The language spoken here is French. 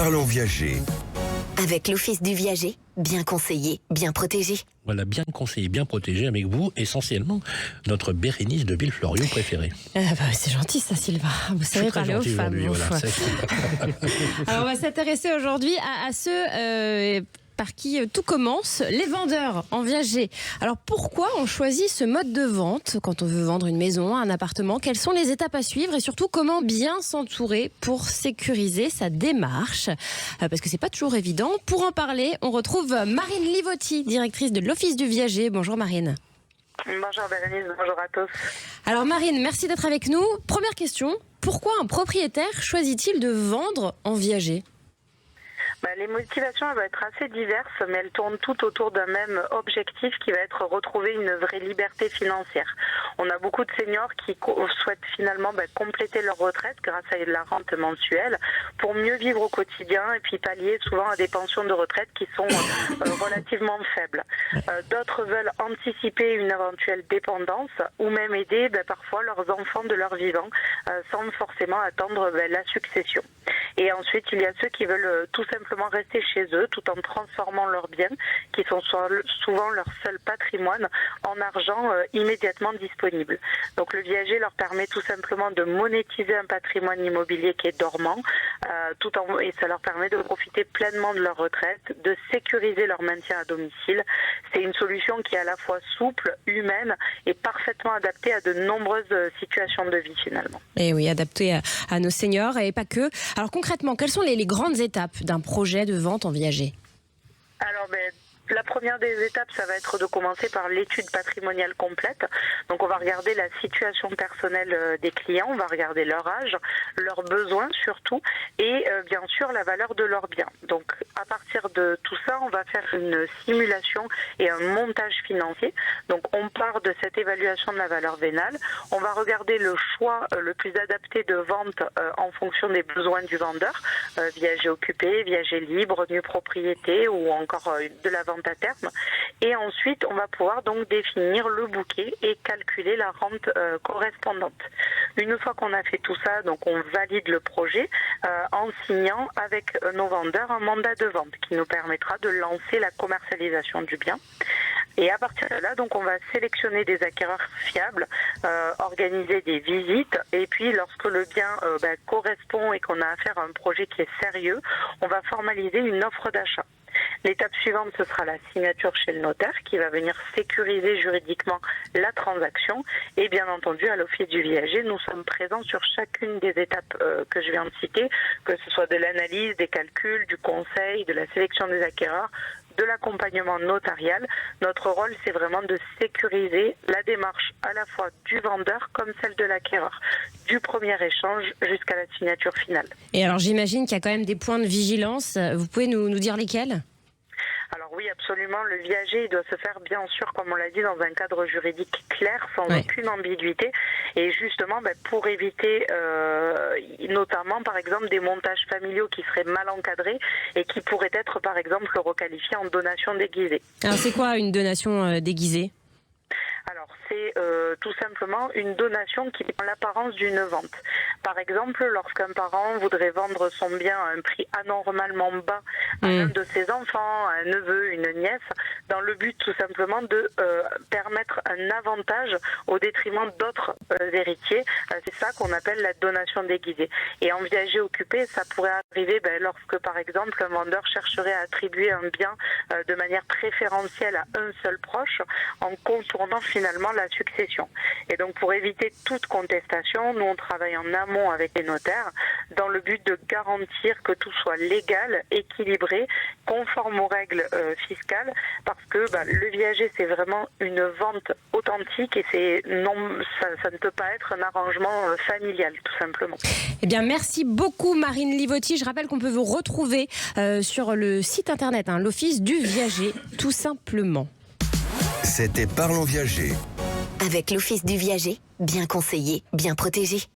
Parlons Viager. Avec l'Office du Viager, bien conseillé, bien protégé. Voilà, bien conseillé, bien protégé avec vous, essentiellement notre Bérénice de Villefloriot préférée. C'est gentil ça, Sylvain. Vous savez très parler aux gentil femmes. aujourd'hui, voilà, Alors on va s'intéresser aujourd'hui à ceux par qui tout commence, les vendeurs en viager. Alors pourquoi on choisit ce mode de vente quand on veut vendre une maison, un appartement? Quelles sont les étapes à suivre et surtout comment bien s'entourer pour sécuriser sa démarche? Parce que c'est pas toujours évident. Pour en parler, on retrouve Marine Livotti, directrice de l'Office du Viager. Bonjour Marine. Bonjour Bérénice, bonjour à tous. Alors Marine, merci d'être avec nous. Première question, pourquoi un propriétaire choisit-il de vendre en viager? Les motivations vont être assez diverses, mais elles tournent toutes autour d'un même objectif qui va être retrouver une vraie liberté financière. On a beaucoup de seniors qui souhaitent finalement compléter leur retraite grâce à de la rente mensuelle pour mieux vivre au quotidien et puis pallier souvent à des pensions de retraite qui sont relativement faibles. D'autres veulent anticiper une éventuelle dépendance ou même aider parfois leurs enfants de leur vivant sans forcément attendre la succession. Et ensuite, il y a ceux qui veulent tout simplement rester chez eux tout en transformant leurs biens, qui sont souvent leur seul patrimoine, en argent immédiatement disponible. Donc le viager leur permet tout simplement de monétiser un patrimoine immobilier qui est dormant, et ça leur permet de profiter pleinement de leur retraite, de sécuriser leur maintien à domicile. C'est une solution qui est à la fois souple, humaine et parfaitement adaptée à de nombreuses situations de vie finalement. Et oui, adaptée à nos seniors et pas que. Alors concrètement, quelles sont les grandes étapes d'un projet de vente en viager? Alors, la première des étapes, ça va être de commencer par l'étude patrimoniale complète. Donc, on va regarder la situation personnelle des clients, on va regarder leur âge, leurs besoins surtout, et bien sûr la valeur de leurs biens. Donc, à partir de tout ça, on va faire une simulation et un montage financier. Donc, on part de cette évaluation de la valeur vénale. On va regarder le choix le plus adapté de vente en fonction des besoins du vendeur, viager occupé, viager libre, nue propriété ou encore de la vente à terme. Et ensuite, on va pouvoir donc définir le bouquet et calculer la rente correspondante. Une fois qu'on a fait tout ça, donc on valide le projet en signant avec nos vendeurs un mandat de vente qui nous permettra de lancer la commercialisation du bien. Et à partir de là, donc, on va sélectionner des acquéreurs fiables, organiser des visites, et puis lorsque le bien correspond et qu'on a affaire à un projet qui est sérieux, on va formaliser une offre d'achat. L'étape suivante, ce sera la signature chez le notaire qui va venir sécuriser juridiquement la transaction. Et bien entendu, à l'Office du Viager, nous sommes présents sur chacune des étapes que je viens de citer, que ce soit de l'analyse, des calculs, du conseil, de la sélection des acquéreurs, de l'accompagnement notarial. Notre rôle, c'est vraiment de sécuriser la démarche à la fois du vendeur comme celle de l'acquéreur, du premier échange jusqu'à la signature finale. Et alors j'imagine qu'il y a quand même des points de vigilance. Vous pouvez nous dire lesquels ? Alors oui, absolument. Le viager il doit se faire, bien sûr, comme on l'a dit, dans un cadre juridique clair, sans aucune ambiguïté. Et justement, pour éviter notamment, par exemple, des montages familiaux qui seraient mal encadrés et qui pourraient être, par exemple, requalifiés en donation déguisée. Alors c'est quoi une donation déguisée ? Alors, c'est tout simplement une donation qui prend l'apparence d'une vente. Par exemple, lorsqu'un parent voudrait vendre son bien à un prix anormalement bas à l'un de ses enfants, à un neveu, une nièce, dans le but tout simplement de permettre un avantage au détriment d'autres héritiers, c'est ça qu'on appelle la donation déguisée. Et en viager occupé, ça pourrait arriver lorsque, par exemple, un vendeur chercherait à attribuer un bien de manière préférentielle à un seul proche en contournant finalement la succession. Et donc pour éviter toute contestation, nous on travaille en amont avec les notaires dans le but de garantir que tout soit légal, équilibré, conforme aux règles fiscales, parce que le viager c'est vraiment une vente authentique et ça ne peut pas être un arrangement familial tout simplement. Eh bien merci beaucoup Marine Livotti. Je rappelle qu'on peut vous retrouver sur le site internet, l'Office du Viager, tout simplement. C'était Parlons Viager. Avec l'Office du Viager, bien conseillé, bien protégé.